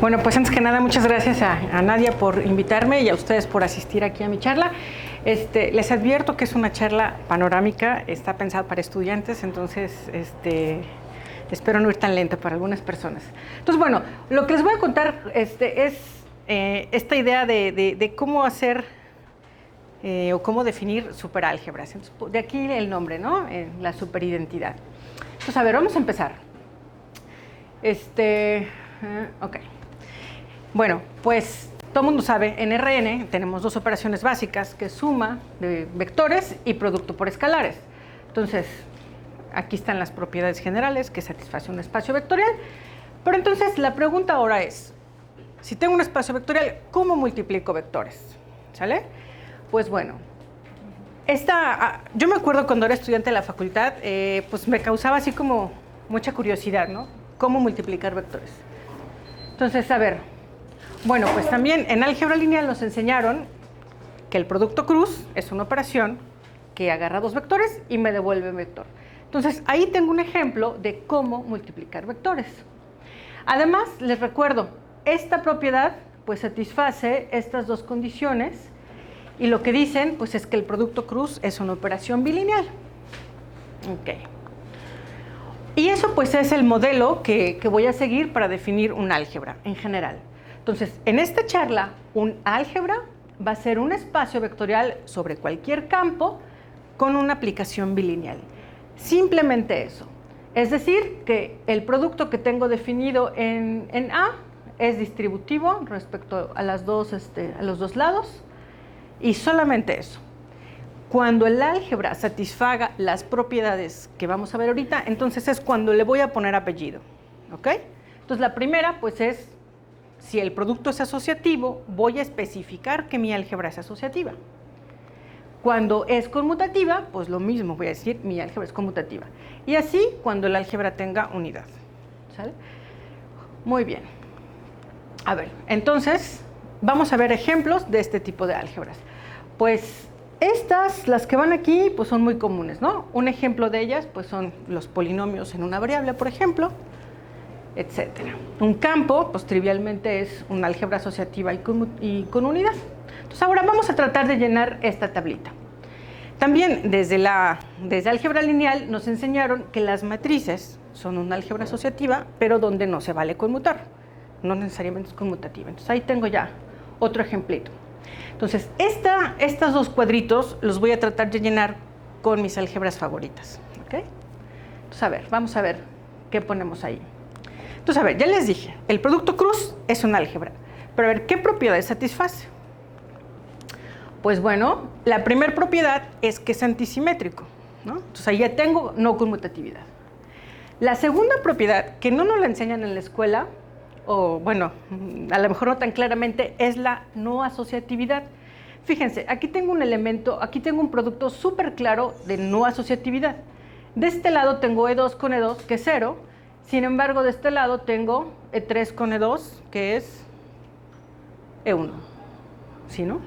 Bueno, pues antes que nada, muchas gracias a Nadia por invitarme y a ustedes por asistir aquí a mi charla. Les advierto que es una charla panorámica, está pensada para estudiantes, entonces espero no ir tan lento para algunas personas. Entonces, bueno, lo que les voy a contar es esta idea de cómo hacer o cómo definir superálgebras. Entonces, de aquí el nombre, ¿no? La superidentidad. Entonces, a ver, vamos a empezar. Ok. Bueno, pues todo el mundo sabe, en Rn tenemos dos operaciones básicas, que es suma de vectores y producto por escalares. Entonces, aquí están las propiedades generales que satisfacen un espacio vectorial. Pero entonces la pregunta ahora es, si tengo un espacio vectorial, ¿cómo multiplico vectores? ¿Sale? Pues bueno, yo me acuerdo cuando era estudiante de la facultad, pues me causaba así como mucha curiosidad, ¿no? ¿Cómo multiplicar vectores? Entonces, a ver, bueno, pues también en álgebra lineal nos enseñaron que el producto cruz es una operación que agarra dos vectores y me devuelve un vector. Entonces, ahí tengo un ejemplo de cómo multiplicar vectores. Además, les recuerdo, esta propiedad pues satisface estas dos condiciones y lo que dicen pues es que el producto cruz es una operación bilineal. Ok. Y eso pues es el modelo que voy a seguir para definir un álgebra en general. Entonces, en esta charla, un álgebra va a ser un espacio vectorial sobre cualquier campo con una aplicación bilineal. Simplemente eso. Es decir, que el producto que tengo definido en A es distributivo respecto a los dos lados y solamente eso. Cuando el álgebra satisfaga las propiedades que vamos a ver ahorita, entonces es cuando le voy a poner apellido. ¿Ok? Entonces, la primera pues es, si el producto es asociativo, voy a especificar que mi álgebra es asociativa. Cuando es conmutativa, pues lo mismo, voy a decir mi álgebra es conmutativa. Y así cuando el álgebra tenga unidad. ¿Sale? Muy bien. A ver, entonces, vamos a ver ejemplos de este tipo de álgebras. Pues estas, las que van aquí, pues son muy comunes, ¿no? Un ejemplo de ellas, pues son los polinomios en una variable, por ejemplo, etcétera. Un campo, pues trivialmente es una álgebra asociativa y con unidad. Entonces ahora vamos a tratar de llenar esta tablita. También desde álgebra lineal nos enseñaron que las matrices son una álgebra asociativa, pero donde no se vale conmutar. No necesariamente es conmutativa. Entonces ahí tengo ya otro ejemplito. Entonces, estos dos cuadritos los voy a tratar de llenar con mis álgebras favoritas. ¿Ok? Entonces, a ver, vamos a ver qué ponemos ahí. Entonces, a ver, ya les dije, el producto cruz es un álgebra. Pero a ver, ¿qué propiedades satisface? Pues bueno, la primera propiedad es que es antisimétrico, ¿no? Entonces, ahí ya tengo no conmutatividad. La segunda propiedad, que no nos la enseñan en la escuela, o bueno, a lo mejor no tan claramente, es la no asociatividad. Fíjense, aquí tengo un elemento, aquí tengo un producto súper claro de no asociatividad. De este lado tengo E2 con E2, que es 0. Sin embargo, de este lado tengo E3 con E2, que es E1. ¿Sí, no?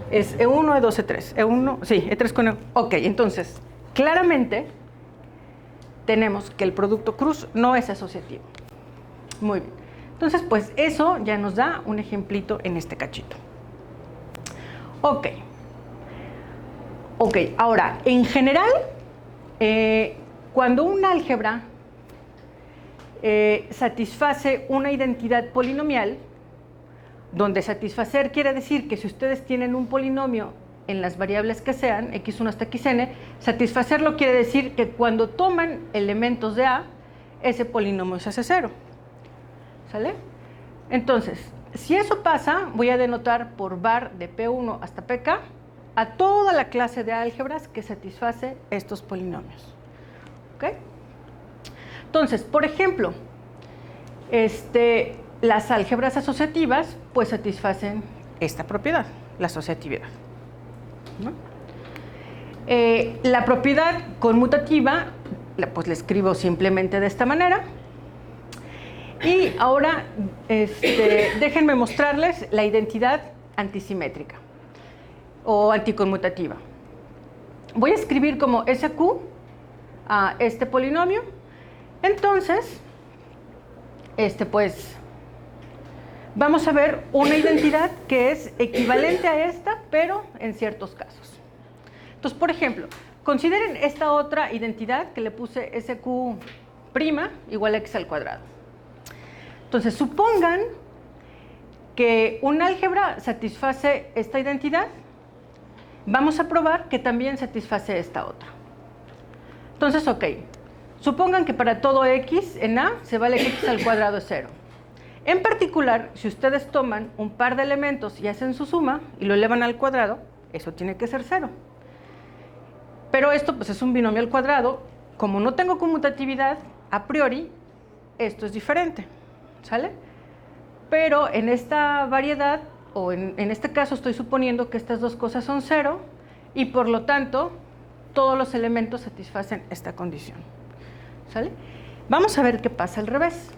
Es E1, E2, E3. E1, sí, E3 con E1. Ok, entonces, claramente tenemos que el producto cruz no es asociativo. Muy bien. Entonces, pues eso ya nos da un ejemplito en este cachito. Ok. Ok, ahora, en general, cuando un álgebra satisface una identidad polinomial, donde satisfacer quiere decir que si ustedes tienen un polinomio en las variables que sean, x1 hasta xn, satisfacerlo quiere decir que cuando toman elementos de A, ese polinomio se hace 0. ¿Sale? Entonces, si eso pasa, voy a denotar por var de P1 hasta Pk a toda la clase de álgebras que satisface estos polinomios. ¿Ok? Entonces, por ejemplo, las álgebras asociativas pues satisfacen esta propiedad, la asociatividad, ¿no? La propiedad conmutativa, pues la escribo simplemente de esta manera. Y ahora déjenme mostrarles la identidad antisimétrica o anticonmutativa. Voy a escribir como SQ este polinomio. Entonces, pues vamos a ver una identidad que es equivalente a esta, pero en ciertos casos. Entonces, por ejemplo, consideren esta otra identidad que le puse SQ' igual a x al cuadrado. Entonces, supongan que un álgebra satisface esta identidad. Vamos a probar que también satisface esta otra. Entonces, ok, supongan que para todo x en A se vale que x al cuadrado es 0. En particular, si ustedes toman un par de elementos y hacen su suma y lo elevan al cuadrado, eso tiene que ser 0. Pero esto pues es un binomio al cuadrado. Como no tengo conmutatividad, a priori, esto es diferente, ¿sale? Pero en esta variedad, o en este caso estoy suponiendo que estas dos cosas son 0 y por lo tanto todos los elementos satisfacen esta condición, ¿sale? Vamos a ver qué pasa al revés.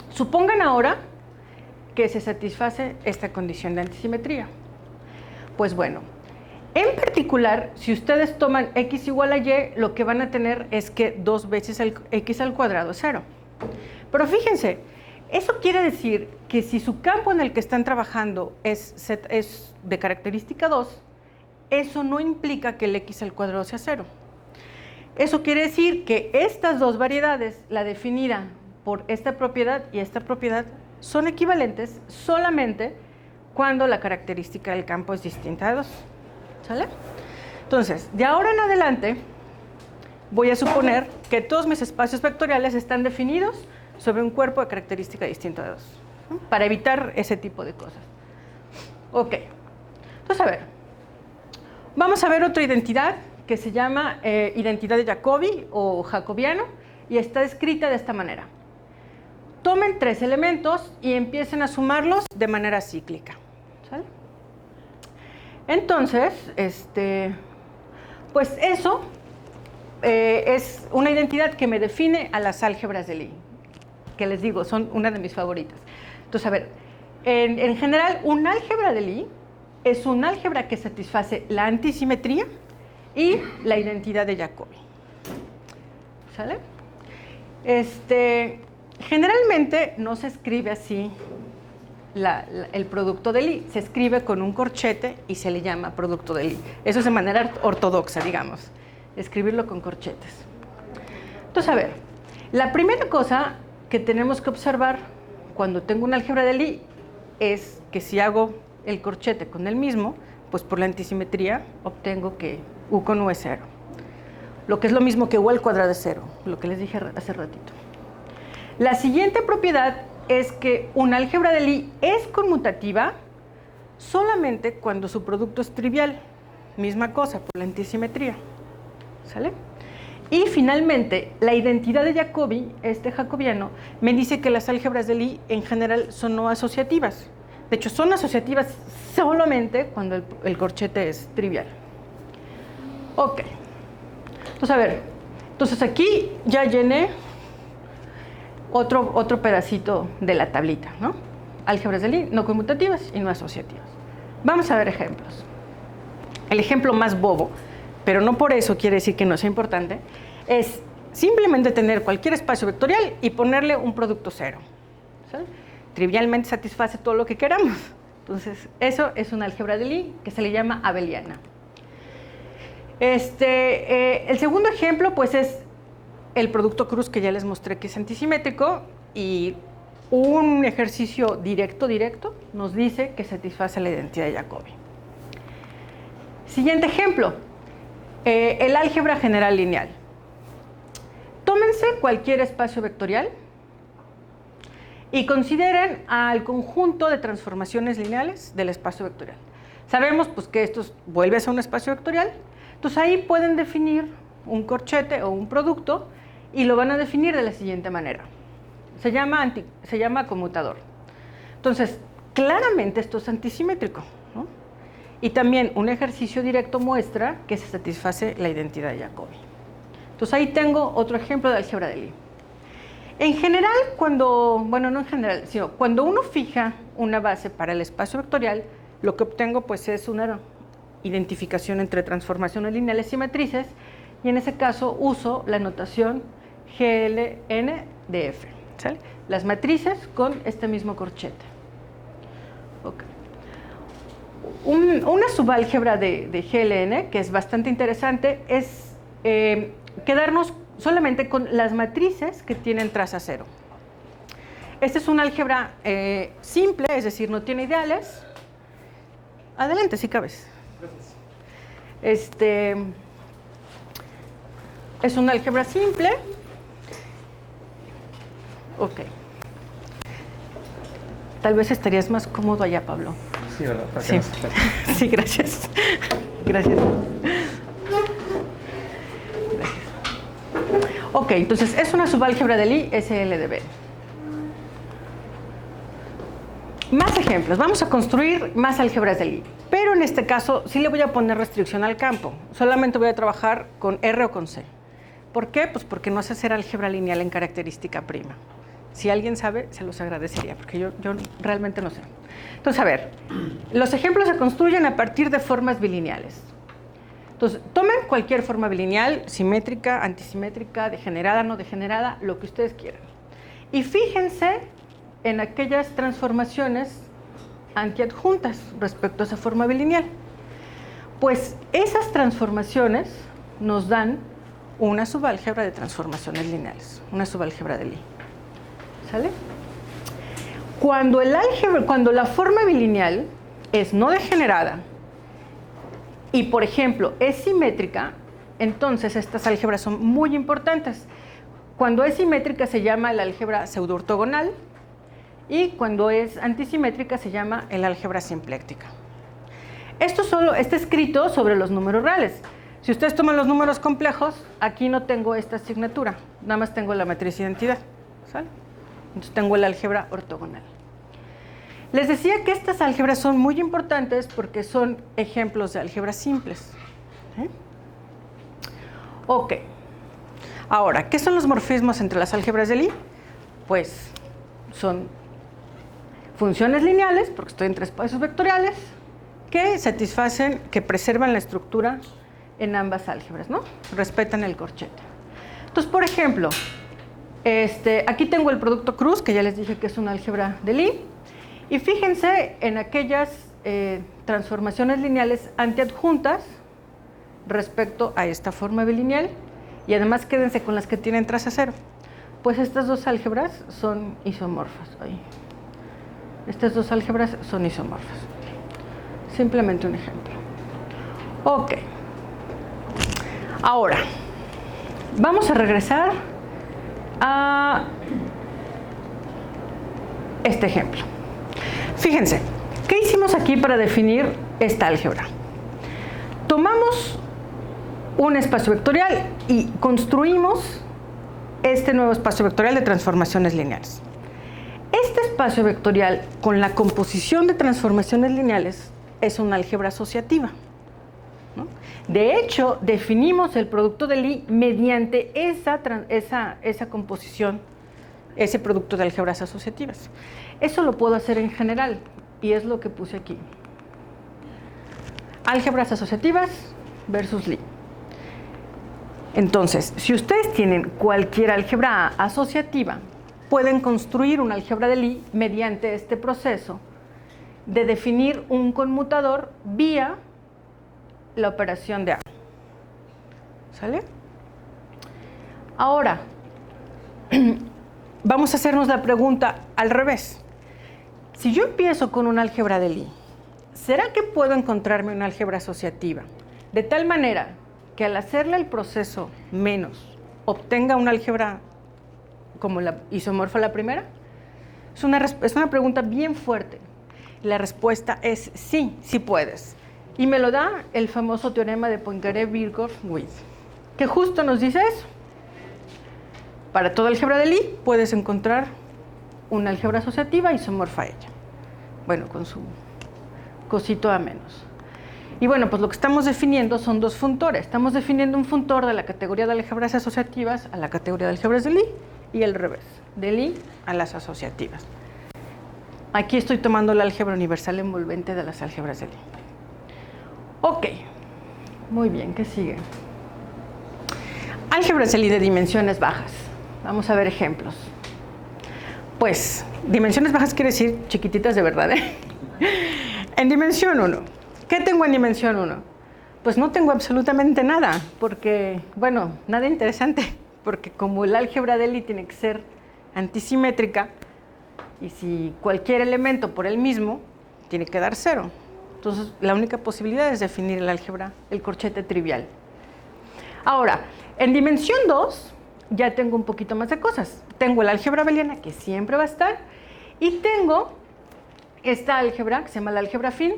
Supongan ahora que se satisface esta condición de antisimetría. Pues bueno, en particular, si ustedes toman x igual a y, lo que van a tener es que 2 veces el x al cuadrado es 0. Pero fíjense, eso quiere decir que si su campo en el que están trabajando es de característica 2, eso no implica que el x al cuadrado sea 0. Eso quiere decir que estas dos variedades, la definida por esta propiedad y esta propiedad, son equivalentes solamente cuando la característica del campo es distinta de 2. ¿Sale? Entonces, de ahora en adelante, voy a suponer que todos mis espacios vectoriales están definidos sobre un cuerpo de característica distinta de 2, ¿no? Para evitar ese tipo de cosas. Ok. Entonces, a ver, vamos a ver otra identidad que se llama identidad de Jacobi o jacobiano y está escrita de esta manera. Tomen 3 elementos y empiecen a sumarlos de manera cíclica. ¿Sale? Entonces, pues eso es una identidad que me define a las álgebras de Lie, que les digo, son una de mis favoritas. Entonces, a ver, en general, un álgebra de Lie es un álgebra que satisface la antisimetría y la identidad de Jacobi. ¿Sale? Generalmente no se escribe así el producto de Lie, se escribe con un corchete y se le llama producto de Lie. Eso es de manera ortodoxa, digamos, escribirlo con corchetes. Entonces, a ver, la primera cosa que tenemos que observar cuando tengo un álgebra de Lie es que si hago el corchete con el mismo, pues por la antisimetría obtengo que u con u es 0. Lo que es lo mismo que u al cuadrado es 0, lo que les dije hace ratito. La siguiente propiedad es que un álgebra de Lie es conmutativa solamente cuando su producto es trivial. Misma cosa, por la antisimetría. ¿Sale? Y finalmente, la identidad de Jacobi, jacobiano, me dice que las álgebras de Lie en general son no asociativas. De hecho, son asociativas solamente cuando el corchete es trivial. Ok. Entonces, a ver, entonces aquí ya llené otro pedacito de la tablita, ¿no? Álgebras de Lie no conmutativas y no asociativas. Vamos a ver ejemplos. El ejemplo más bobo, pero no por eso quiere decir que no sea importante, es simplemente tener cualquier espacio vectorial y ponerle un producto 0. ¿Sale? Trivialmente satisface todo lo que queramos. Entonces, eso es una álgebra de Lie que se le llama abeliana. El segundo ejemplo, pues, es el producto cruz que ya les mostré que es antisimétrico y un ejercicio directo nos dice que satisface la identidad de Jacobi. Siguiente ejemplo, el álgebra general lineal. Tómense cualquier espacio vectorial y consideren al conjunto de transformaciones lineales del espacio vectorial. Sabemos pues, que esto vuelve a ser un espacio vectorial, entonces ahí pueden definir un corchete o un producto y lo van a definir de la siguiente manera. Se llama conmutador. Entonces, claramente esto es antisimétrico, ¿no? Y también un ejercicio directo muestra que se satisface la identidad de Jacobi. Entonces ahí tengo otro ejemplo de álgebra de Lie. En general, no en general, sino cuando uno fija una base para el espacio vectorial, lo que obtengo pues es una identificación entre transformaciones lineales y matrices, y en ese caso uso la notación GLN de F, ¿sale? Las matrices con este mismo corchete. Okay. Una subálgebra de GLN, que es bastante interesante, es quedarnos solamente con las matrices que tienen traza cero. Esta es una álgebra simple, es decir, no tiene ideales. Adelante, si cabes. Gracias. Es una álgebra simple. Ok. Tal vez estarías más cómodo allá, Pablo. Sí, ¿verdad? Sí. Sí, gracias. Gracias. Ok, entonces es una subálgebra de Lie SLDB. Más ejemplos. Vamos a construir más álgebras de Lie. Pero en este caso sí le voy a poner restricción al campo. Solamente voy a trabajar con R o con C. ¿Por qué? Pues porque no sé hacer álgebra lineal en característica prima. Si alguien sabe, se los agradecería, porque yo realmente no sé. Entonces, a ver, los ejemplos se construyen a partir de formas bilineales. Entonces, tomen cualquier forma bilineal, simétrica, antisimétrica, degenerada, no degenerada, lo que ustedes quieran. Y fíjense en aquellas transformaciones antiadjuntas respecto a esa forma bilineal. Pues esas transformaciones nos dan una subálgebra de transformaciones lineales, una subálgebra de Lie. ¿Sale? Cuando la forma bilineal es no degenerada y, por ejemplo, es simétrica, entonces estas álgebras son muy importantes. Cuando es simétrica se llama la álgebra pseudoortogonal y cuando es antisimétrica se llama el álgebra simpléctica. Esto solo está escrito sobre los números reales. Si ustedes toman los números complejos, aquí no tengo esta asignatura, nada más tengo la matriz identidad. ¿Sale? Entonces tengo el álgebra ortogonal. Les decía que estas álgebras son muy importantes porque son ejemplos de álgebras simples. Ok. Ahora, ¿qué son los morfismos entre las álgebras de Lie? Pues son funciones lineales, porque estoy entre espacios vectoriales, que satisfacen, que preservan la estructura en ambas álgebras, ¿no? Respetan el corchete. Entonces, por ejemplo, aquí tengo el producto cruz, que ya les dije que es una álgebra de Lie, y fíjense en aquellas transformaciones lineales antiadjuntas respecto a esta forma bilineal, y además quédense con las que tienen traza cero. Pues estas dos álgebras son isomorfas. Estas dos álgebras son isomorfas. Simplemente un ejemplo. Ok. Ahora, vamos a regresar a este ejemplo. Fíjense, ¿qué hicimos aquí para definir esta álgebra? Tomamos un espacio vectorial y construimos este nuevo espacio vectorial de transformaciones lineales. Este espacio vectorial con la composición de transformaciones lineales es una álgebra asociativa, ¿no? De hecho, definimos el producto de Lie mediante esa composición, ese producto de álgebras asociativas. Eso lo puedo hacer en general y es lo que puse aquí. Álgebras asociativas versus Lie. Entonces, si ustedes tienen cualquier álgebra asociativa, pueden construir una álgebra de Lie mediante este proceso de definir un conmutador vía la operación de A. ¿Sale? Ahora, vamos a hacernos la pregunta al revés. Si yo empiezo con una álgebra de Lie, ¿será que puedo encontrarme una álgebra asociativa de tal manera que al hacerle el proceso menos obtenga una álgebra como la isomorfa a la primera? Es una pregunta bien fuerte. La respuesta es sí, sí puedes. Y me lo da el famoso teorema de Poincaré-Virchow-Witt, que justo nos dice eso. Para toda álgebra de Lie puedes encontrar una álgebra asociativa isomorfa a ella. Bueno, con su cosito a menos. Y bueno, pues lo que estamos definiendo son dos funtores. Estamos definiendo un funtor de la categoría de álgebras asociativas a la categoría de álgebras de Lie y al revés, de Lie a las asociativas. Aquí estoy tomando la álgebra universal envolvente de las álgebras de Lie. Ok, muy bien, ¿qué sigue? Álgebras de Lie de dimensiones bajas. Vamos a ver ejemplos. Pues, dimensiones bajas quiere decir chiquititas de verdad, ¿eh? En dimensión 1, ¿qué tengo en dimensión 1? Pues no tengo absolutamente nada, porque, bueno, nada interesante, porque como el álgebra de Lie tiene que ser antisimétrica, y si cualquier elemento por él mismo, tiene que dar 0. Entonces, la única posibilidad es definir el álgebra, el corchete trivial. Ahora, en dimensión 2, ya tengo un poquito más de cosas. Tengo el álgebra abeliana, que siempre va a estar, y tengo esta álgebra, que se llama la álgebra afín,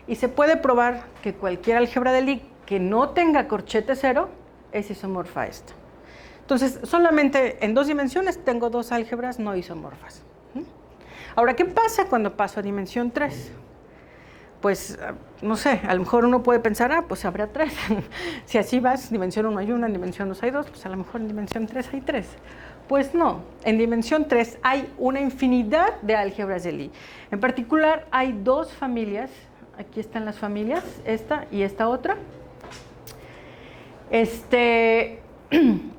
y se puede probar que cualquier álgebra de Lie que no tenga corchete 0 es isomorfa a esta. Entonces, solamente en 2 dimensiones tengo 2 álgebras no isomorfas. Ahora, ¿qué pasa cuando paso a dimensión 3? Pues, no sé, a lo mejor uno puede pensar, pues habrá 3. Si así vas, dimensión 1 hay 1, en dimensión 2 hay 2, pues a lo mejor en dimensión 3 hay 3. Pues no, en dimensión 3 hay una infinidad de álgebras de Lie. En particular, hay 2 familias. Aquí están las familias, esta y esta otra.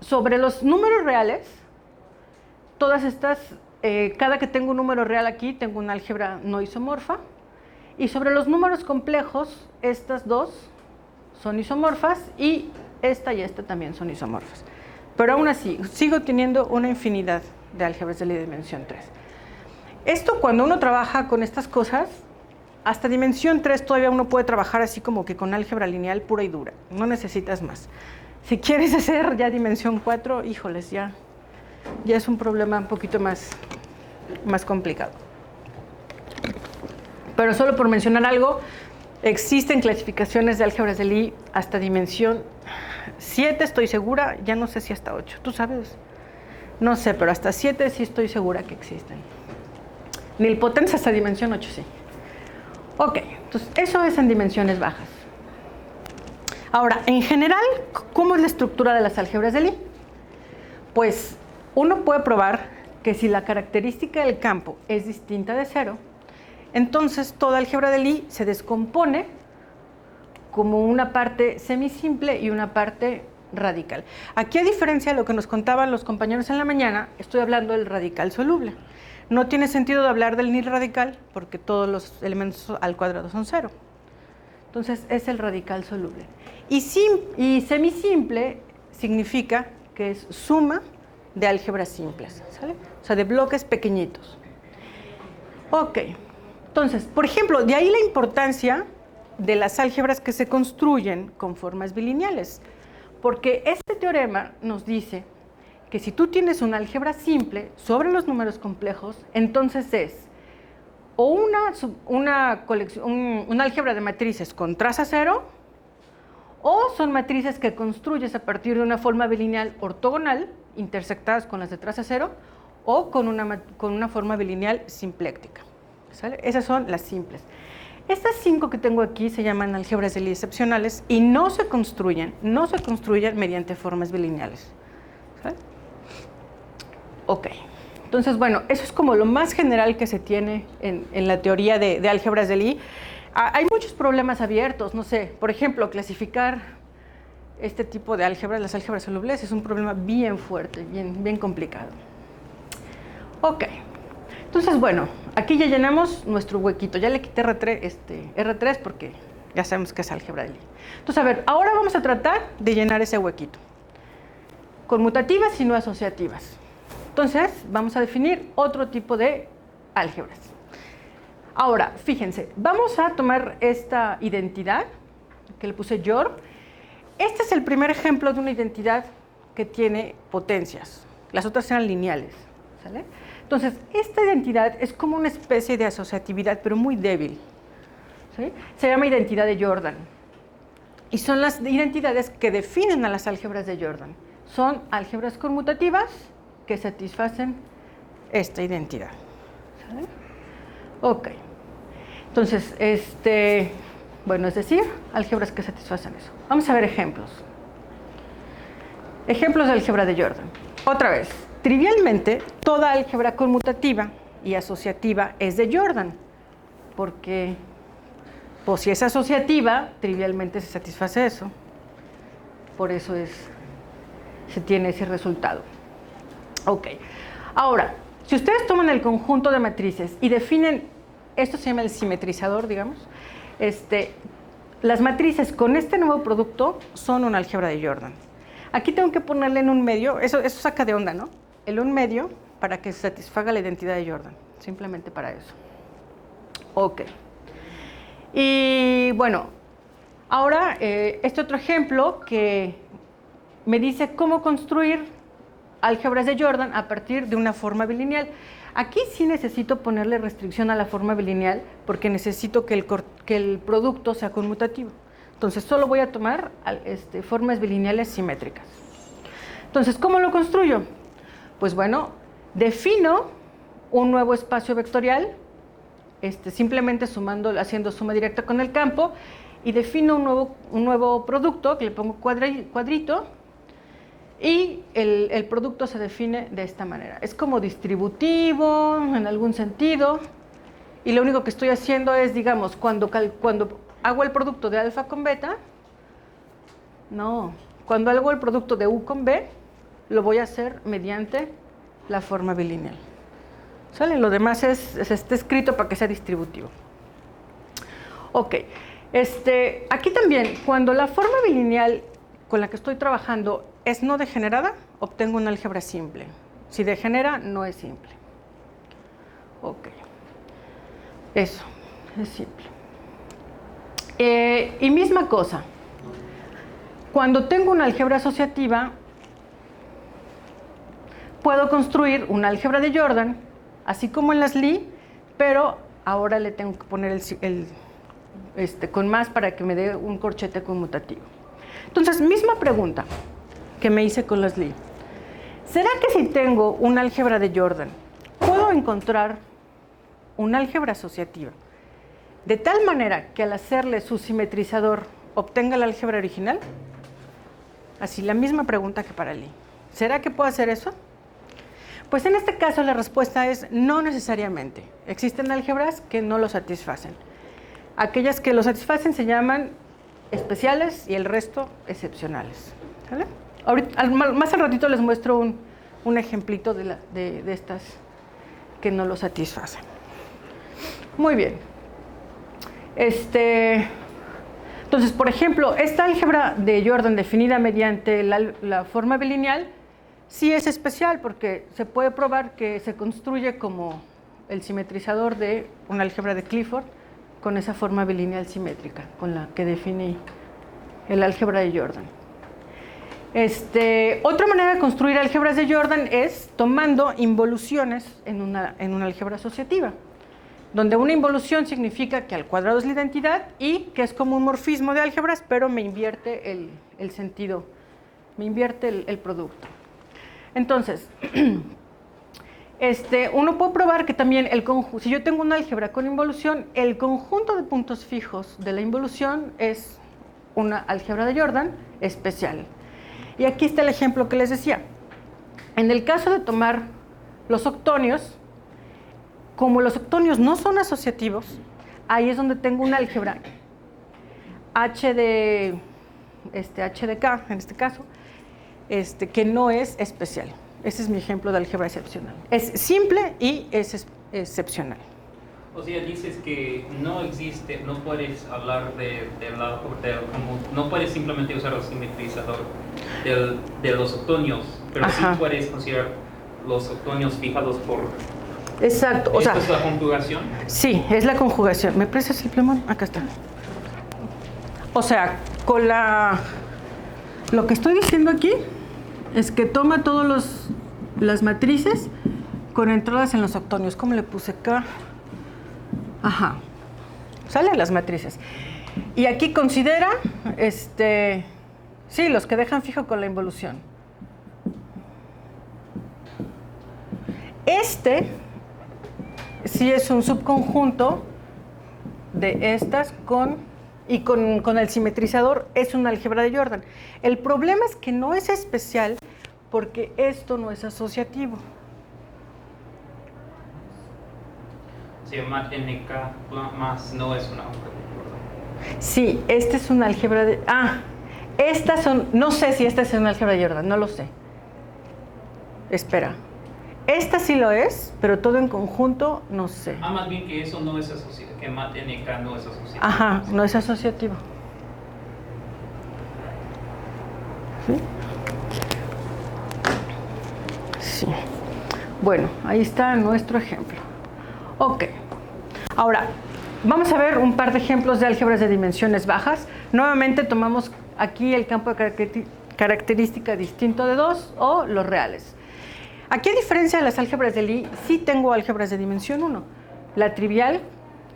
Sobre los números reales, todas estas, cada que tengo un número real aquí, tengo una álgebra no isomorfa. Y sobre los números complejos, estas 2 son isomorfas y esta también son isomorfas. Pero aún así, sigo teniendo una infinidad de álgebras de Lie de dimensión 3. Esto, cuando uno trabaja con estas cosas, hasta dimensión 3 todavía uno puede trabajar así como que con álgebra lineal pura y dura. No necesitas más. Si quieres hacer ya dimensión 4, híjoles, ya es un problema un poquito más complicado. Pero solo por mencionar algo, existen clasificaciones de álgebras de Lie hasta dimensión 7, estoy segura, ya no sé si hasta 8, ¿tú sabes? No sé, pero hasta 7 sí estoy segura que existen. Nilpotentes hasta dimensión 8, sí. Ok, entonces eso es en dimensiones bajas. Ahora, en general, ¿cómo es la estructura de las álgebras de Lie? Pues uno puede probar que si la característica del campo es distinta de 0, entonces toda álgebra de Lie se descompone como una parte semisimple y una parte radical. Aquí, a diferencia de lo que nos contaban los compañeros en la mañana, estoy hablando del radical soluble. No tiene sentido de hablar del nil radical porque todos los elementos al cuadrado son 0. Entonces, es el radical soluble. Y semisimple significa que es suma de álgebras simples, ¿sale? O sea, de bloques pequeñitos. Ok. Entonces, por ejemplo, de ahí la importancia de las álgebras que se construyen con formas bilineales, porque este teorema nos dice que si tú tienes una álgebra simple sobre los números complejos, entonces es o una álgebra de matrices con traza 0, o son matrices que construyes a partir de una forma bilineal ortogonal, intersectadas con las de traza 0, o con una forma bilineal simpléctica. ¿Sale? Esas son las simples. Estas 5 que tengo aquí se llaman álgebras de Lie excepcionales y no se construyen mediante formas bilineales. ¿Sale? Ok. Entonces, bueno, eso es como lo más general que se tiene en la teoría de álgebras de Lie. Hay muchos problemas abiertos, no sé, por ejemplo, clasificar este tipo de álgebras, las álgebras solubles, es un problema bien fuerte, bien complicado. Ok. Entonces, bueno, aquí ya llenamos nuestro huequito. Ya le quité R3 porque ya sabemos que es álgebra de Lie. Entonces, a ver, ahora vamos a tratar de llenar ese huequito. Conmutativas y no asociativas. Entonces, vamos a definir otro tipo de álgebras. Ahora, fíjense, vamos a tomar esta identidad que le puse York. Este es el primer ejemplo de una identidad que tiene potencias. Las otras eran lineales, ¿sale? Entonces, esta identidad es como una especie de asociatividad, pero muy débil, ¿sí? Se llama identidad de Jordan. Y son las identidades que definen a las álgebras de Jordan. Son álgebras conmutativas que satisfacen esta identidad, ¿sale? Ok. Entonces, bueno, es decir, álgebras que satisfacen eso. Vamos a ver ejemplos. Ejemplos de álgebra de Jordan. Otra vez. Trivialmente, toda álgebra conmutativa y asociativa es de Jordan, porque pues, si es asociativa, trivialmente se satisface eso. Por eso se tiene ese resultado. Ok. Ahora, si ustedes toman el conjunto de matrices y definen esto se llama el simetrizador, digamos. Las matrices con este nuevo producto son una álgebra de Jordan. Aquí tengo que ponerle en un medio, eso saca de onda, ¿no? El un medio para que satisfaga la identidad de Jordan, simplemente para eso. Ok. Y bueno, ahora este otro ejemplo que me dice cómo construir álgebras de Jordan a partir de una forma bilineal. Aquí sí necesito ponerle restricción a la forma bilineal porque necesito que el producto sea conmutativo. Entonces solo voy a tomar formas bilineales simétricas. Entonces, ¿cómo lo construyo? Pues bueno, defino un nuevo espacio vectorial, simplemente haciendo suma directa con el campo, y defino un nuevo producto que le pongo cuadrito, y el producto se define de esta manera. Es como distributivo en algún sentido, y lo único que estoy haciendo es, digamos, cuando hago el producto de alfa con beta, cuando hago el producto de u con b, lo voy a hacer mediante la forma bilineal. ¿Sale? Lo demás está escrito para que sea distributivo. Ok. Aquí también, cuando la forma bilineal con la que estoy trabajando es no degenerada, obtengo una álgebra simple. Si degenera, no es simple. Ok. Eso, es simple. Y misma cosa. Cuando tengo una álgebra asociativa, puedo construir una álgebra de Jordan, así como en las Lie, pero ahora le tengo que poner con más para que me dé un corchete conmutativo. Entonces, misma pregunta que me hice con las Lie. ¿Será que si tengo una álgebra de Jordan, puedo encontrar una álgebra asociativa de tal manera que al hacerle su simetrizador obtenga la álgebra original? Así, la misma pregunta que para Lie. ¿Será que puedo hacer eso? Pues en este caso la respuesta es no necesariamente. Existen álgebras que no lo satisfacen. Aquellas que lo satisfacen se llaman especiales y el resto excepcionales. ¿Sale? Más al ratito les muestro un ejemplito de estas que no lo satisfacen. Muy bien. Entonces, por ejemplo, esta álgebra de Jordan definida mediante la forma bilineal sí es especial porque se puede probar que se construye como el simetrizador de una álgebra de Clifford con esa forma bilineal simétrica con la que definí el álgebra de Jordan. Otra manera de construir álgebras de Jordan es tomando involuciones en una álgebra asociativa, donde una involución significa que al cuadrado es la identidad y que es como un morfismo de álgebras, pero me invierte el sentido, me invierte el producto. Entonces, uno puede probar que también si yo tengo una álgebra con involución, el conjunto de puntos fijos de la involución es una álgebra de Jordan especial. Y aquí está el ejemplo que les decía. En el caso de tomar los octonios, como los octonios no son asociativos, ahí es donde tengo una álgebra H de K, en este caso, que no es especial. Ese es mi ejemplo de álgebra excepcional. Es simple y es excepcional. O sea, dices que no existe, no puedes hablar no puedes simplemente usar el simetrizador de los octonios, pero Ajá. sí puedes considerar los octonios fijados por... Exacto. ¿Esta es la conjugación? Sí, es la conjugación. ¿Me prestas el plumón? Acá está. O sea, lo que estoy diciendo aquí es que toma todas las matrices con entradas en los octonios. ¿Cómo le puse acá? Ajá. Salen las matrices. Y aquí considera, sí, los que dejan fijo con la involución. Sí es un subconjunto de estas con el simetrizador es una álgebra de Jordan. El problema es que no es especial porque esto no es asociativo. Sí, más NK más no es una álgebra de Jordan. Sí, esta es una álgebra de... estas son... No sé si esta es una álgebra de Jordan, no lo sé. Espera. Esta sí lo es, pero todo en conjunto, no sé. Más bien que eso no es asociativo, que MAT-NK no es asociativo. Ajá, no es asociativo. ¿Sí? Sí. Bueno, ahí está nuestro ejemplo. Ok. Ahora, vamos a ver un par de ejemplos de álgebras de dimensiones bajas. Nuevamente tomamos aquí el campo de característica distinto de 2 o los reales. Aquí, a diferencia de las álgebras de Lie, sí tengo álgebras de dimensión 1. La trivial,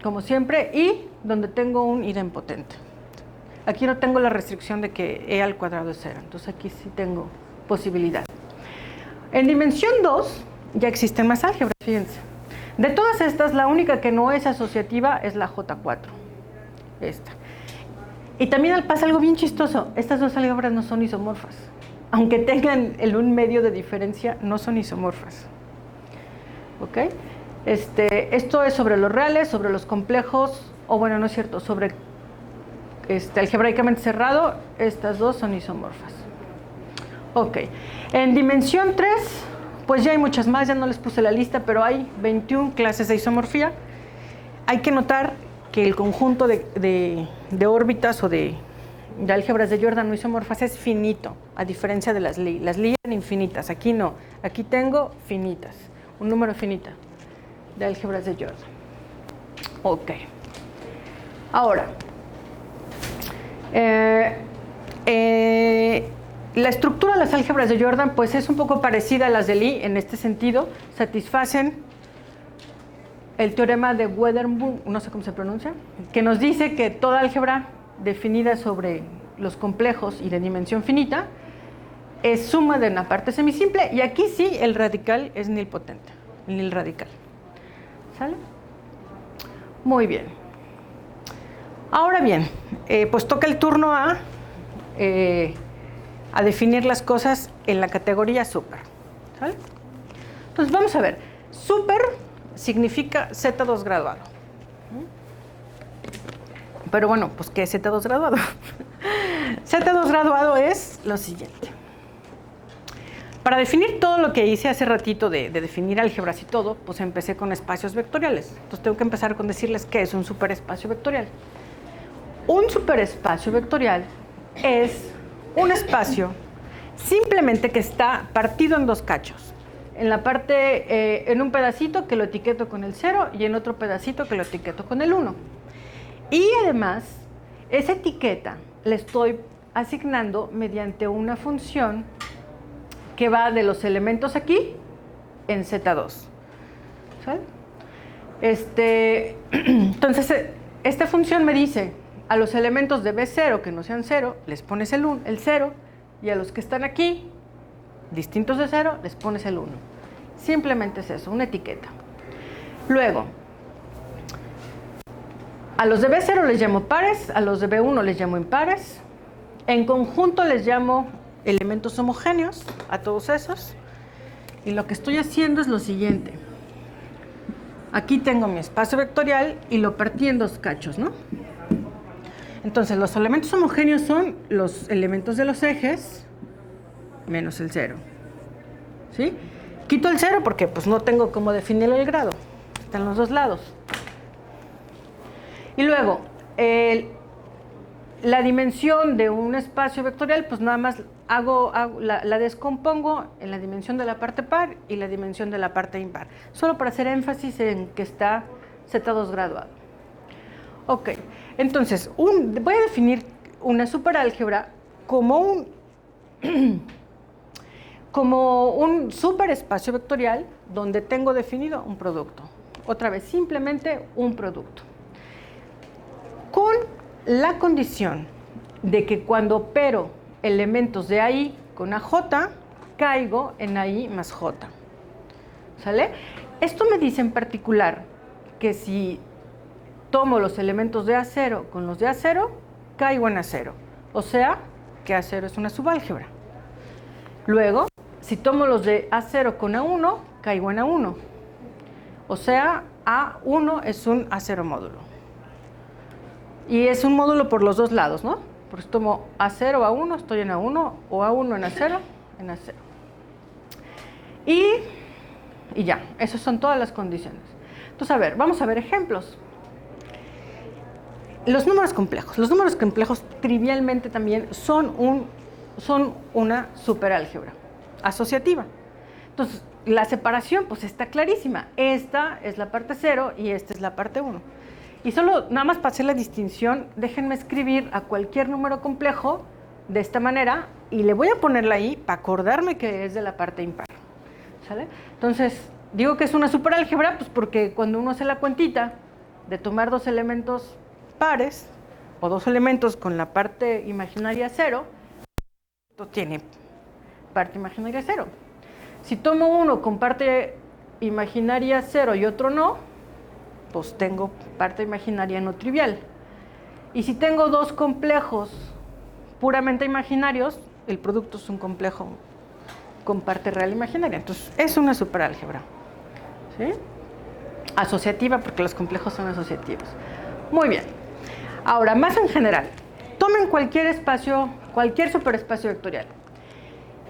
como siempre, y donde tengo un idempotente. Aquí no tengo la restricción de que e al cuadrado es 0. Entonces aquí sí tengo posibilidad. En dimensión 2 ya existen más álgebras, fíjense. De todas estas, la única que no es asociativa es la J4. Esta. Y también pasa algo bien chistoso. Estas dos álgebras no son isomorfas. Aunque tengan el 1/2 de diferencia, no son isomorfas. ¿Ok? Esto es sobre los reales, sobre los complejos, o bueno, no es cierto, sobre algebraicamente cerrado, estas dos son isomorfas. Ok. En dimensión 3, pues ya hay muchas más, ya no les puse la lista, pero hay 21 clases de isomorfía. Hay que notar que el conjunto de órbitas o de álgebras de Jordan no isomorfas es finito, a diferencia de las Lie. Las Lie eran infinitas, aquí no. Aquí tengo finitas, un número finito de álgebras de Jordan. Ok. Ahora, la estructura de las álgebras de Jordan pues es un poco parecida a las de Lie en este sentido. Satisfacen el teorema de Wedderburn, no sé cómo se pronuncia, que nos dice que toda álgebra definida sobre los complejos y de dimensión finita es suma de una parte semisimple, y aquí sí el radical es nilpotente, el nil radical. ¿Sale? Muy bien. Ahora bien, pues toca el turno a definir las cosas en la categoría super. ¿Sale? Entonces vamos a ver. Super significa Z2 graduado. Pero bueno, pues ¿qué es Z2 graduado? Z2 graduado es lo siguiente. Para definir todo lo que hice hace ratito de definir álgebras y todo, pues empecé con espacios vectoriales. Entonces tengo que empezar con decirles qué es un superespacio vectorial. Un superespacio vectorial es un espacio simplemente que está partido en dos cachos. En la parte, en un pedacito que lo etiqueto con el 0 y en otro pedacito que lo etiqueto con el 1. Y además, esa etiqueta la estoy asignando mediante una función que va de los elementos aquí en Z2. ¿Sale? Entonces, esta función me dice, a los elementos de B0 que no sean 0, les pones el 0, y a los que están aquí, distintos de 0, les pones el 1. Simplemente es eso, una etiqueta. Luego, a los de B0 les llamo pares, a los de B1 les llamo impares. En conjunto les llamo elementos homogéneos a todos esos. Y lo que estoy haciendo es lo siguiente. Aquí tengo mi espacio vectorial y lo partí en dos cachos, ¿no? Entonces, los elementos homogéneos son los elementos de los ejes menos el 0. ¿Sí? Quito el 0 porque pues no tengo cómo definir el grado. Están los dos lados. Y luego, la dimensión de un espacio vectorial, pues nada más la descompongo en la dimensión de la parte par y la dimensión de la parte impar. Solo para hacer énfasis en que está Z2 graduado. Ok, entonces, voy a definir una superálgebra como un superespacio vectorial donde tengo definido un producto. Otra vez, simplemente un producto. Con la condición de que cuando opero elementos de AI con AJ, caigo en AI más J. ¿Sale? Esto me dice en particular que si tomo los elementos de A0 con los de A0, caigo en A0. O sea, que A0 es una subálgebra. Luego, si tomo los de A0 con A1, caigo en A1. O sea, A1 es un A0 módulo. Y es un módulo por los dos lados, ¿no? Porque si tomo A0, A1, estoy en A1, o A1 en A0, en A0. Y y ya. Esas son todas las condiciones. Entonces, a ver, vamos a ver ejemplos. Los números complejos. Los números complejos trivialmente también son una superálgebra asociativa. Entonces, la separación pues está clarísima. Esta es la parte 0 y esta es la parte 1. Y solo, nada más para hacer la distinción, déjenme escribir a cualquier número complejo de esta manera y le voy a ponerla ahí para acordarme que es de la parte impar. ¿Sale? Entonces, digo que es una superálgebra pues porque cuando uno hace la cuentita de tomar dos elementos pares o dos elementos con la parte imaginaria 0, esto tiene parte imaginaria 0. Si tomo uno con parte imaginaria 0 y otro no, pues tengo parte imaginaria no trivial. Y si tengo dos complejos puramente imaginarios, el producto es un complejo con parte real imaginaria. Entonces, es una superálgebra. ¿Sí? Asociativa, porque los complejos son asociativos. Muy bien. Ahora, más en general, tomen cualquier espacio, cualquier superespacio vectorial.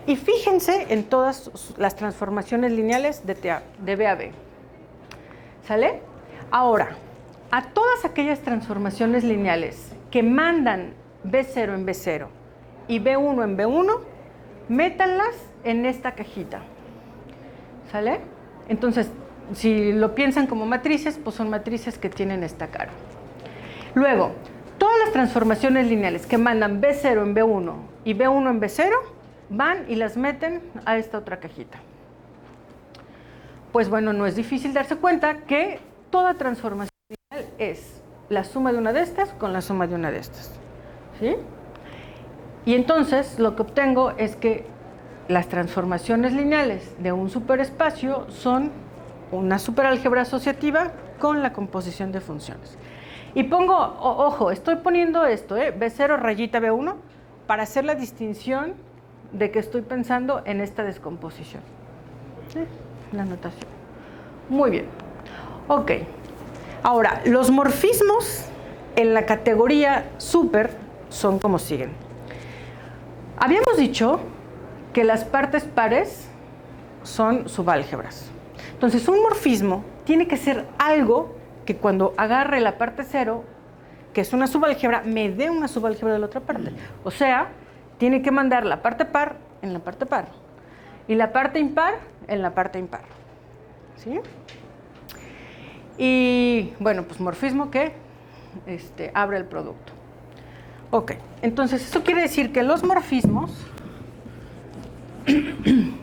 Y fíjense en todas las transformaciones lineales de B a B. ¿Sale? Ahora, a todas aquellas transformaciones lineales que mandan B0 en B0 y B1 en B1, métanlas en esta cajita. ¿Sale? Entonces, si lo piensan como matrices, pues son matrices que tienen esta cara. Luego, todas las transformaciones lineales que mandan B0 en B1 y B1 en B0, van y las meten a esta otra cajita. Pues bueno, no es difícil darse cuenta que toda transformación lineal es la suma de una de estas con la suma de una de estas. ¿Sí? Y entonces lo que obtengo es que las transformaciones lineales de un superespacio son una superálgebra asociativa con la composición de funciones. Y pongo, ojo, estoy poniendo esto, B0 rayita B1, para hacer la distinción de que estoy pensando en esta descomposición. ¿Sí? La notación. Muy bien. Ok. Ahora, los morfismos en la categoría super son como siguen. Habíamos dicho que las partes pares son subálgebras. Entonces, un morfismo tiene que ser algo que cuando agarre la parte 0, que es una subálgebra, me dé una subálgebra de la otra parte. O sea, tiene que mandar la parte par en la parte par y la parte impar en la parte impar. ¿Sí? Y bueno, pues morfismo que abre el producto. Ok, entonces eso quiere decir que los morfismos,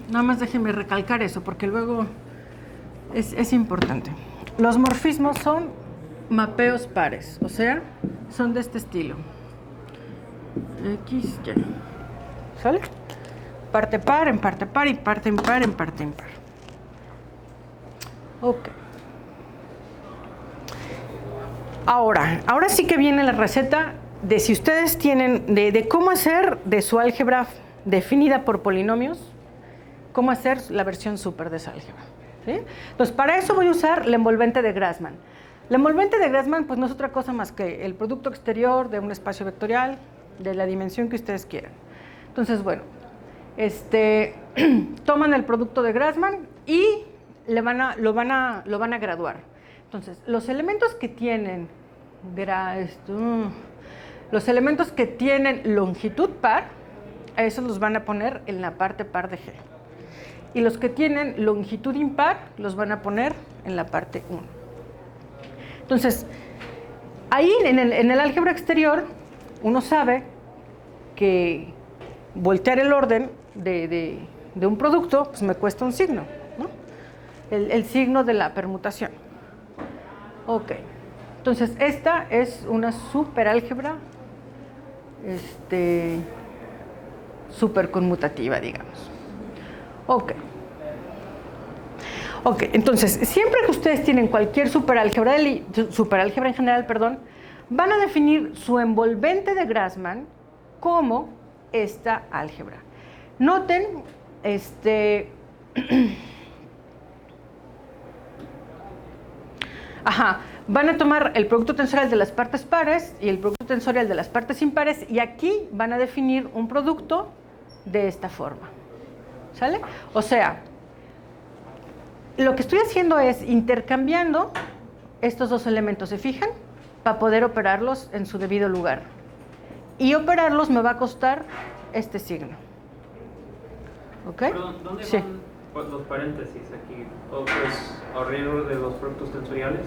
nada más déjenme recalcar eso porque luego es importante. Los morfismos son mapeos pares, o sea, son de este estilo. X, Y. ¿Sale? Parte par en parte par y parte impar en parte impar. Ok. Ahora sí que viene la receta de si ustedes tienen, de cómo hacer de su álgebra definida por polinomios, cómo hacer la versión super de esa álgebra. ¿Sí? Entonces, para eso voy a usar la envolvente de Grassmann. La envolvente de Grassmann pues no es otra cosa más que el producto exterior de un espacio vectorial de la dimensión que ustedes quieran. Entonces, bueno, toman el producto de Grassmann y lo van a graduar. Entonces, los elementos que tienen longitud par, a esos los van a poner en la parte par de G. Y los que tienen longitud impar, los van a poner en la parte 1. Entonces, ahí en el álgebra exterior, uno sabe que voltear el orden de un producto, pues me cuesta un signo, ¿no? El signo de la permutación. Ok. Entonces, esta es una superálgebra superconmutativa, digamos. Ok. Ok, entonces, siempre que ustedes tienen cualquier superálgebra en general, perdón, van a definir su envolvente de Grassmann como esta álgebra. Noten, van a tomar el producto tensorial de las partes pares y el producto tensorial de las partes impares y aquí van a definir un producto de esta forma. ¿Sale? O sea, lo que estoy haciendo es intercambiando estos dos elementos, ¿se fijan? Para poder operarlos en su debido lugar. Y operarlos me va a costar este signo. ¿Ok? Perdón, ¿dónde Sí. van los paréntesis aquí? ¿O pues alrededor de los productos tensoriales?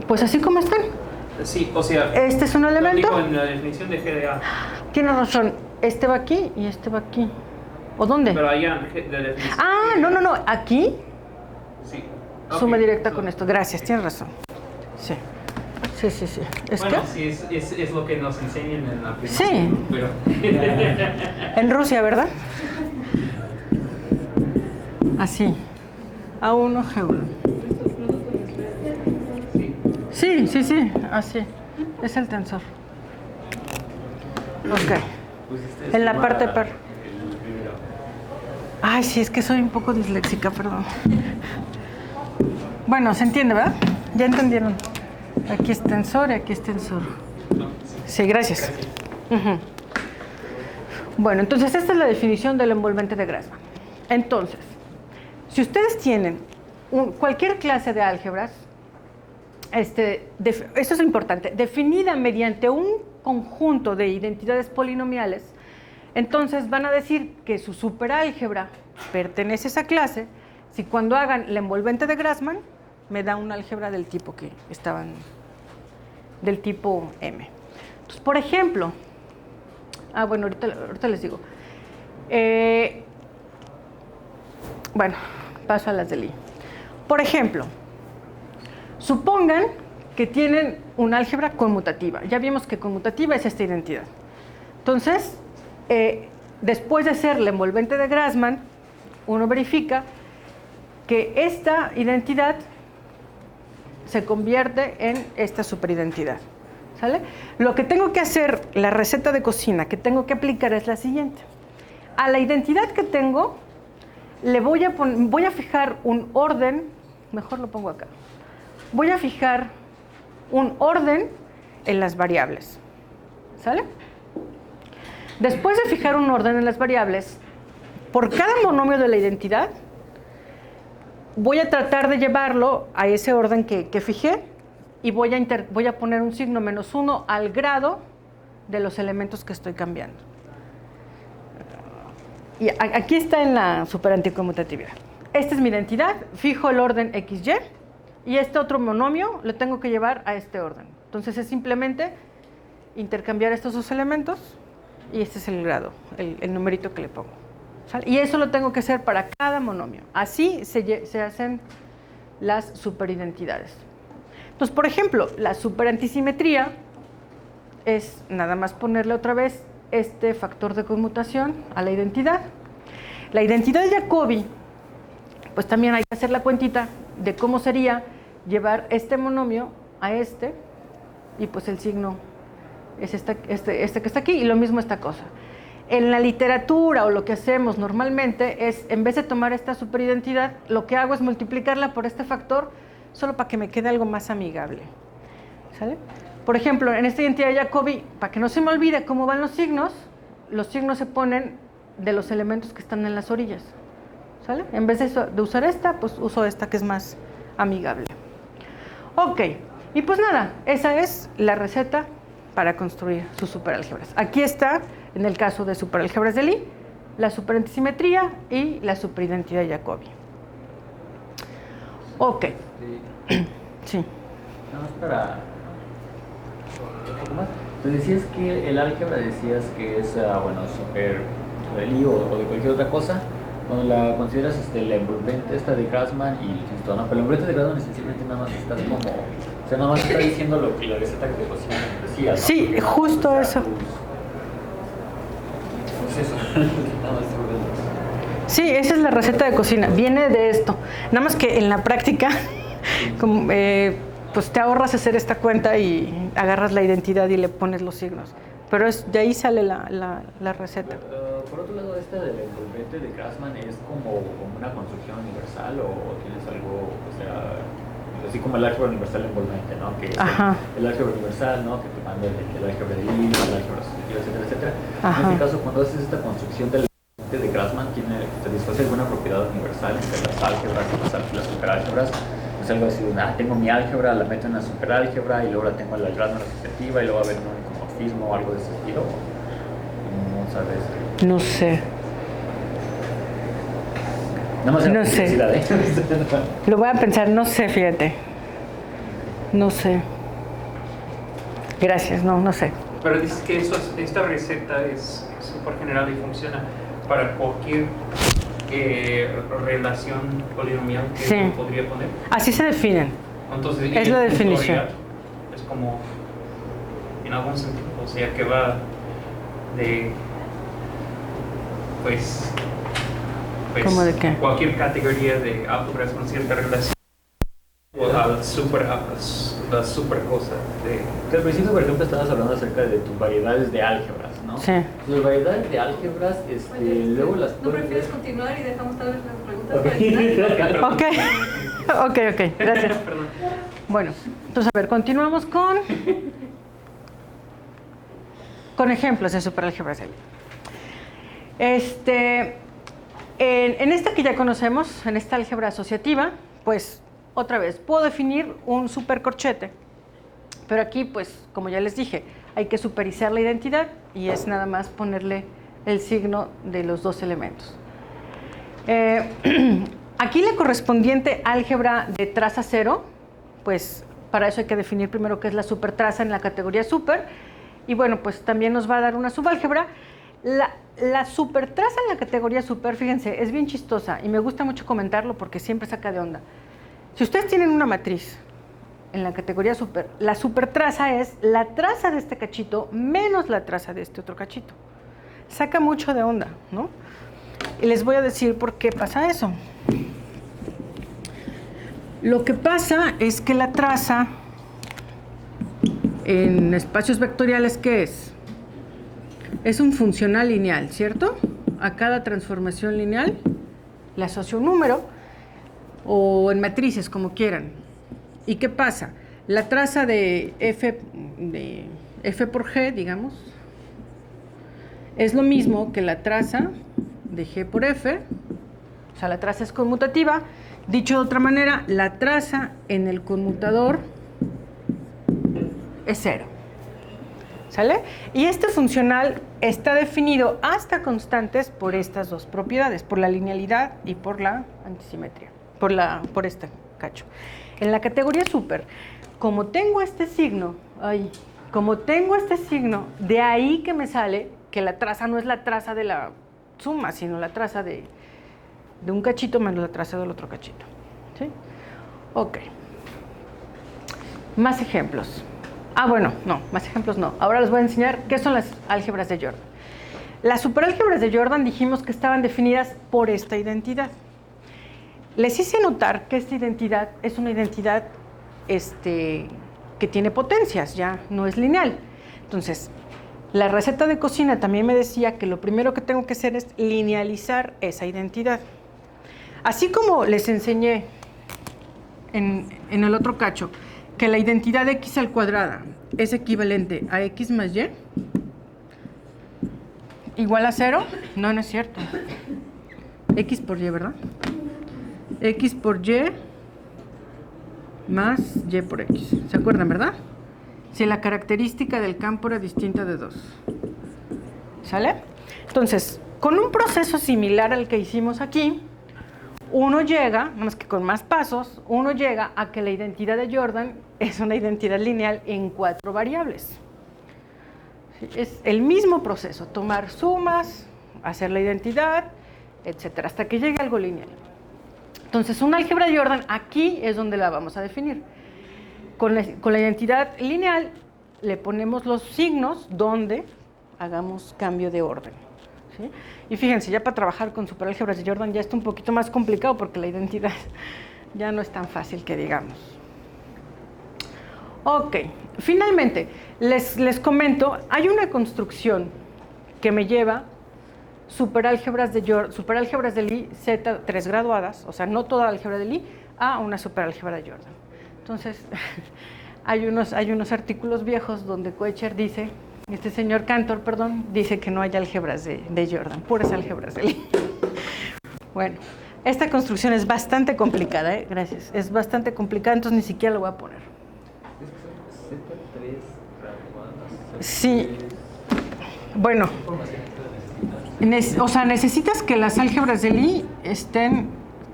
Pues así como están. Sí, o sea, Este es un elemento. digo, en la definición de GDA. Tienes razón. Este va aquí y este va aquí. ¿O dónde? Pero allá en la definición. Ah, no, no, no. Aquí Sí. suma Ok, directa so- con esto. Gracias, tienes razón. Sí. Sí, sí, sí. ¿Es Bueno, que? sí, es lo que nos enseñan en la primaria. Sí. Pero... En Rusia, ¿verdad? Así. A1 G1. sí. Sí, sí, sí. Así. Es el tensor. Ok. En la parte par. Ay, sí, es que soy un poco disléxica, perdón. Bueno, se entiende, ¿verdad? Ya entendieron. Aquí es tensor y aquí es tensor. Sí, gracias. Ujú. Bueno, entonces esta es la definición del envolvente de Grassmann. Entonces, si ustedes tienen cualquier clase de álgebras, esto es importante, definida mediante un conjunto de identidades polinomiales, entonces van a decir que su superálgebra pertenece a esa clase si cuando hagan el envolvente de Grassmann me da un álgebra del tipo que estaban, del tipo M. Entonces, por ejemplo, bueno, ahorita les digo. Bueno, paso a las de Lie. Por ejemplo, supongan que tienen una álgebra conmutativa. Ya vimos que conmutativa es esta identidad. Entonces, después de hacer el envolvente de Grassmann, uno verifica que esta identidad se convierte en esta superidentidad. ¿Sale? Lo que tengo que hacer, la receta de cocina que tengo que aplicar es la siguiente. A la identidad que tengo, le voy a fijar un orden, mejor lo pongo acá. Voy a fijar un orden en las variables. ¿Sale? Después de fijar un orden en las variables, por cada monomio de la identidad, voy a tratar de llevarlo a ese orden que fijé y voy a poner un signo -1 al grado de los elementos que estoy cambiando. Y aquí está en la superanticonmutatividad. Esta es mi identidad, fijo el orden XY y este otro monomio lo tengo que llevar a este orden. Entonces es simplemente intercambiar estos dos elementos y este es el grado, el numerito que le pongo. ¿Sale? Y eso lo tengo que hacer para cada monomio. Así se hacen las superidentidades. Entonces, por ejemplo, la superantisimetría es nada más ponerle otra vez este factor de conmutación a la identidad. La identidad de Jacobi, pues también hay que hacer la cuentita de cómo sería llevar este monomio a este y pues el signo es este que está aquí y lo mismo esta cosa. En la literatura o lo que hacemos normalmente es, en vez de tomar esta superidentidad, lo que hago es multiplicarla por este factor solo para que me quede algo más amigable. ¿Sale? Por ejemplo, en esta identidad de Jacobi, para que no se me olvide cómo van los signos se ponen de los elementos que están en las orillas. ¿Sale? En vez de usar esta, pues uso esta que es más amigable. Ok, y pues nada, esa es la receta para construir sus superálgebras. Aquí está, en el caso de superálgebras de Lie, la superantisimetría y la superidentidad de Jacobi. Ok. Sí. Nada más para un poco más. Tú decías que el álgebra decías que es, super de Lie o de cualquier otra cosa. Cuando la consideras la envolvente esta de Grassmann y listo, ¿no? Pero la envolvente de Grassmann esencialmente nada más estás como, o sea, nada más está diciendo lo que la receta que te decía, ¿no? Sí, justo o sea, eso. Pues eso, nada más. Sí, esa es la receta de cocina, viene de esto. Nada más que en la práctica, como, pues te ahorras hacer esta cuenta y agarras la identidad y le pones los signos. Pero de ahí sale la receta. Por otro lado, esta del envolvente de Grassmann es como una construcción universal o tienes algo, o sea, así como el álgebra universal envolvente, ¿no? Que es el álgebra universal, ¿no? Que te manda el álgebra de Lie, el álgebra asociativa, etcétera, etcétera. En este caso, cuando haces esta construcción del cociente de Grassmann satisface alguna propiedad universal entre las álgebras y las superálgebras. Es algo así, tengo mi álgebra, la meto en la superálgebra y luego la tengo en la Grassmann asociativa y luego va a haber un homomorfismo o algo de ese estilo. No sabes. No sé. Nada más No sé. Lo voy a pensar, no sé, fíjate. No sé. Gracias, no sé. Pero dices que esta receta es súper general y funciona para cualquier relación polinomial que Sí. uno podría poner. Así se definen. Entonces, Es la definición. Es como, en algún sentido, o sea, que va de, pues ¿Cómo de qué? cualquier categoría de álgebras con cierta relación o a la super cosa Al principio, por ejemplo, estabas hablando acerca de tus variedades de álgebras, ¿no? Sí. Tus variedades de álgebras, Oye, luego las ¿no prefieres continuar y dejamos tal vez las preguntas para el final? Ok, gracias. Perdón. Bueno, entonces a ver, continuamos con ejemplos de superálgebras de Lie. En esta que ya conocemos, en esta álgebra asociativa, pues otra vez, puedo definir un supercorchete, pero aquí, pues, como ya les dije, hay que superizar la identidad y es nada más ponerle el signo de los dos elementos. Aquí la correspondiente álgebra de traza cero, pues para eso hay que definir primero qué es la supertraza en la categoría super, y bueno, pues también nos va a dar una subálgebra. La supertraza en la categoría super, fíjense, es bien chistosa y me gusta mucho comentarlo porque siempre saca de onda. Si ustedes tienen una matriz en la categoría super, la supertraza es la traza de este cachito menos la traza de este otro cachito. Saca mucho de onda, ¿no? Y les voy a decir por qué pasa eso. Lo que pasa es que la traza en espacios vectoriales, ¿qué es? Es un funcional lineal, ¿cierto? A cada transformación lineal le asocio un número, o en matrices, como quieran. ¿Y qué pasa? La traza de f por g, digamos, es lo mismo que la traza de g por f, o sea, la traza es conmutativa. Dicho de otra manera, la traza en el conmutador es cero. ¿Sale? Y este funcional está definido hasta constantes por estas dos propiedades, por la linealidad y por la antisimetría, por este cacho. En la categoría super, como tengo este signo, de ahí que me sale que la traza no es la traza de la suma, sino la traza de un cachito menos la traza del otro cachito. ¿Sí? Ok. Más ejemplos. Más ejemplos no. Ahora les voy a enseñar qué son las álgebras de Jordan. Las superálgebras de Jordan dijimos que estaban definidas por esta identidad. Les hice notar que esta identidad es una identidad que tiene potencias, ya no es lineal. Entonces, la receta de cocina también me decía que lo primero que tengo que hacer es linealizar esa identidad. Así como les enseñé en el otro cacho que la identidad x al cuadrada es equivalente a x más y igual a 0, no es cierto. X por y, ¿verdad? X por y más y por x. ¿Se acuerdan, verdad? Si la característica del campo era distinta de 2. ¿Sale? Entonces, con un proceso similar al que hicimos aquí, uno llega, nada más que con más pasos, uno llega a que la identidad de Jordan es una identidad lineal en 4 variables. ¿Sí? Es el mismo proceso, tomar sumas, hacer la identidad, etcétera, hasta que llegue algo lineal. Entonces, una álgebra de Jordan, aquí es donde la vamos a definir. Con la identidad lineal le ponemos los signos donde hagamos cambio de orden. ¿Sí? Y fíjense, ya para trabajar con superálgebras de Jordan ya está un poquito más complicado porque la identidad ya no es tan fácil que digamos. Ok, finalmente, les comento, hay una construcción que me lleva superálgebras de Lie Z 3 graduadas, o sea, no toda la álgebra de Lie, a una superálgebra de Jordan. Entonces, hay unos artículos viejos donde Koecher dice, este señor Cantor, perdón, dice que no hay álgebras de Jordan, puras álgebras de Lie. Bueno, esta construcción es bastante complicada, gracias, es bastante complicada, entonces ni siquiera lo voy a poner. Sí, bueno, o sea, necesitas que las álgebras de Lie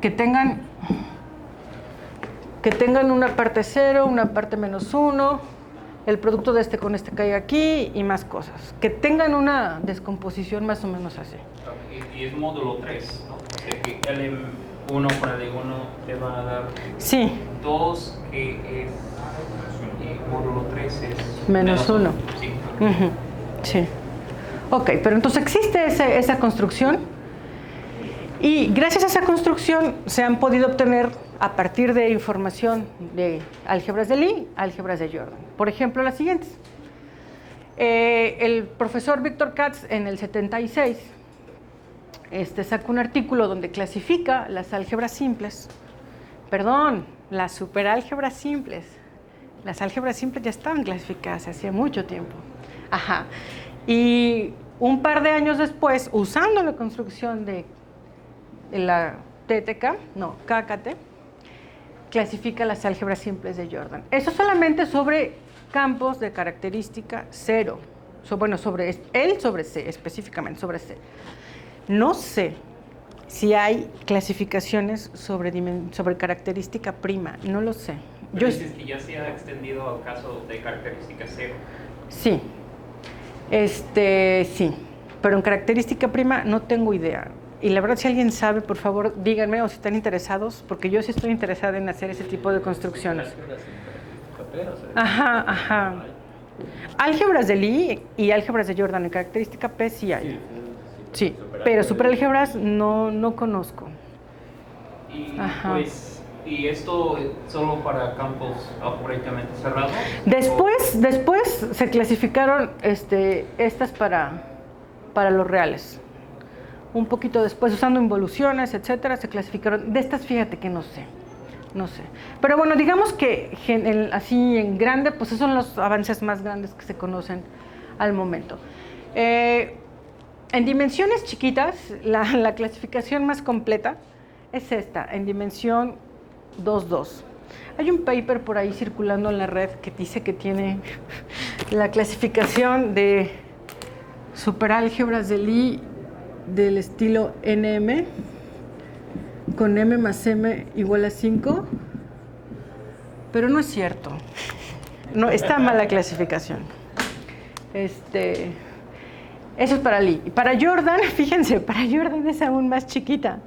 que tengan una parte 0, una parte -1, el producto de este con este caiga aquí y más cosas. Que tengan una descomposición más o menos así. Y es módulo 3, ¿no? O sea, que LM1 con LM1 te va a dar Sí. 2, que es módulo 3 es -1. Sí. Sí. Ok, pero entonces existe esa construcción y gracias a esa construcción se han podido obtener a partir de información de álgebras de Lie, álgebras de Jordan. Por ejemplo, las siguientes. El profesor Victor Katz en el 76 sacó un artículo donde clasifica las álgebras simples, las superálgebras simples. Las álgebras simples ya estaban clasificadas hacía mucho tiempo. Ajá. Y un par de años después, usando la construcción de la KKT, clasifica las álgebras simples de Jordan. Eso solamente sobre campos de característica 0. Sobre C, específicamente sobre C. No sé si hay clasificaciones sobre característica prima, no lo sé. Pero dices que ya se ha extendido al caso de característica 0. Sí. Sí, pero en característica prima no tengo idea. Y la verdad, si alguien sabe, por favor, díganme o si están interesados, porque yo sí estoy interesada en hacer ese tipo de construcciones. Ajá. Álgebras de Lie y álgebras de Jordan en característica P sí hay. Sí, pero superálgebras no conozco. ¿Y esto solo para campos algebraicamente cerrados? Después se clasificaron estas para los reales. Un poquito después, usando involuciones, etcétera, se clasificaron. De estas, fíjate que no sé. Pero bueno, digamos que así en grande, pues esos son los avances más grandes que se conocen al momento. En dimensiones chiquitas, la clasificación más completa es esta, en dimensión 2,2. Hay un paper por ahí circulando en la red que dice que tiene la clasificación de superálgebras de Lie del estilo NM con M más M igual a 5, pero no es cierto. No, está mal la clasificación. Eso es para Lie. Y para Jordan, fíjense, para Jordan es aún más chiquita.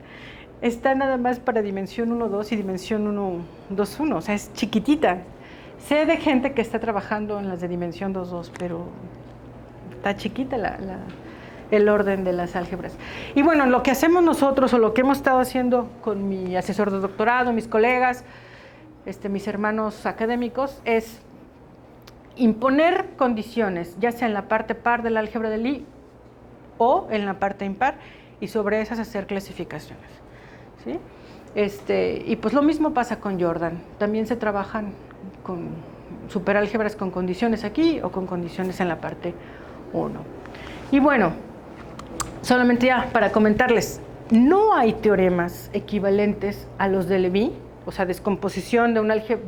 Está nada más para dimensión 1,2 y dimensión 1,2,1, o sea, es chiquitita. Sé de gente que está trabajando en las de dimensión 2,2, pero está chiquita el orden de las álgebras. Y bueno, lo que hacemos nosotros, o lo que hemos estado haciendo con mi asesor de doctorado, mis colegas, mis hermanos académicos, es imponer condiciones, ya sea en la parte par de la álgebra de Lie o en la parte impar, y sobre esas hacer clasificaciones. ¿Sí? Y pues lo mismo pasa con Jordan. También se trabajan con superálgebras con condiciones aquí o con condiciones en la parte 1. Y bueno, solamente ya para comentarles, no hay teoremas equivalentes a los de Levi, o sea, descomposición de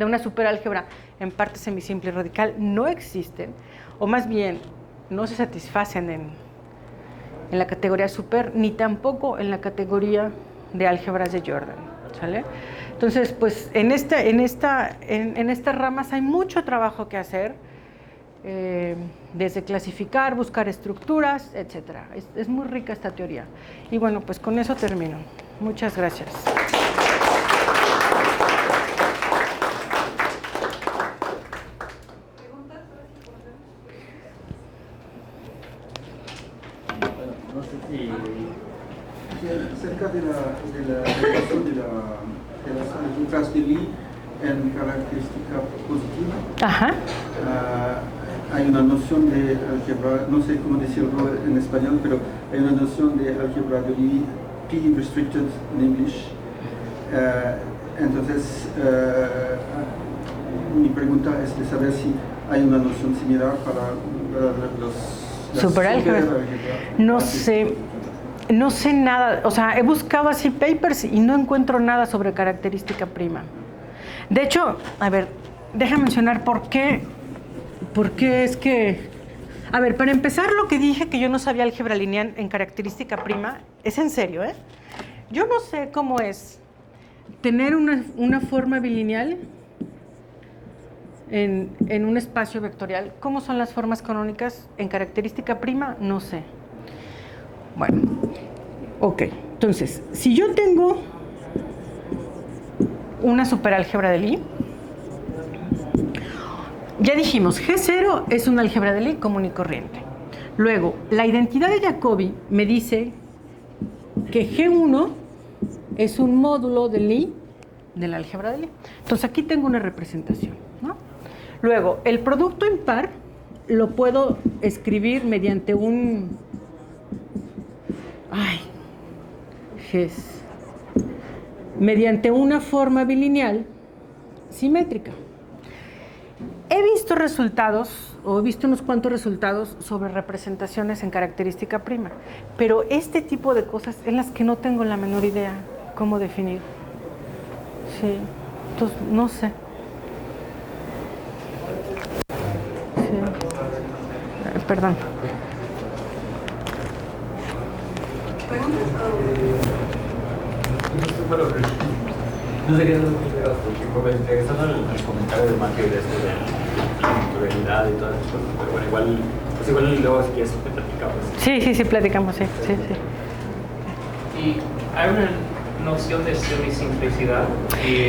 una superálgebra en parte semisimple y radical, no existen, o más bien no se satisfacen en la categoría super, ni tampoco en la categoría de álgebras de Jordan, ¿sale? Entonces, pues en estas ramas hay mucho trabajo que hacer, desde clasificar, buscar estructuras, etcétera. Es muy rica esta teoría. Y bueno, pues con eso termino. Muchas gracias. No sé si... Acerca de la relación de las álgebras de Lie en característica positiva. Ajá. Hay una noción de álgebra, no sé cómo decirlo en español, pero hay una noción de álgebra de Lie, P-restricted en English. Entonces, mi pregunta es de saber si hay una noción similar para las Superálgebra. No sé. No sé nada, o sea, he buscado así papers y no encuentro nada sobre característica prima. De hecho, a ver, deja mencionar por qué es que... A ver, para empezar, lo que dije que yo no sabía álgebra lineal en característica prima, es en serio, ¿eh? Yo no sé cómo es tener una forma bilineal en un espacio vectorial. ¿Cómo son las formas canónicas en característica prima? No sé. Bueno, ok. Entonces, si yo tengo una superálgebra de Lie, ya dijimos, G0 es una álgebra de Lie común y corriente. Luego, la identidad de Jacobi me dice que G1 es un módulo de Lie de la álgebra de Lie. Entonces, aquí tengo una representación, ¿no? Luego, el producto impar lo puedo escribir mediante mediante una forma bilineal simétrica. He visto resultados, o he visto unos cuantos resultados sobre representaciones en característica prima, pero este tipo de cosas en las que no tengo la menor idea cómo definir. Sí, entonces no sé. Sí. Perdón. No sé qué es lo que porque regresando al comentario de Matthew de esto de la naturalidad y todas esas cosas, pero bueno, igual luego si quieres te platicamos. Sí, platicamos, sí. Y hay una noción de semisimplicidad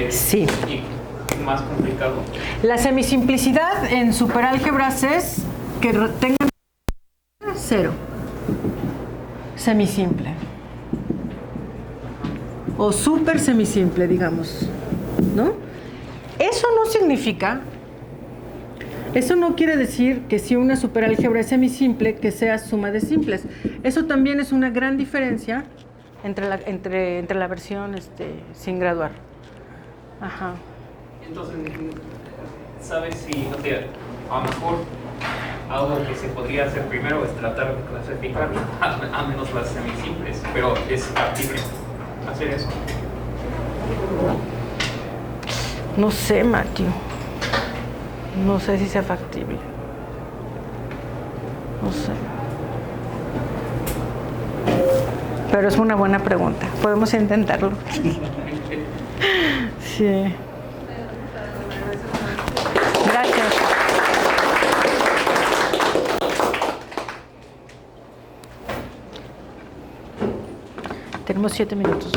Sí. y más complicado. La semisimplicidad en superálgebras es que tengan 0. Semisimple. O súper semisimple, digamos, ¿no? Eso no quiere decir que si una superálgebra es semisimple, que sea suma de simples. Eso también es una gran diferencia entre la versión sin graduar. Ajá. Entonces, ¿sabes si, o sea, a lo mejor algo que se podría hacer primero es tratar de clasificar a menos las semisimples, pero es factible hacer eso? No sé, Matthew. No sé si sea factible. No sé. Pero es una buena pregunta. Podemos intentarlo. Sí. Gracias. Tenemos 7 minutos.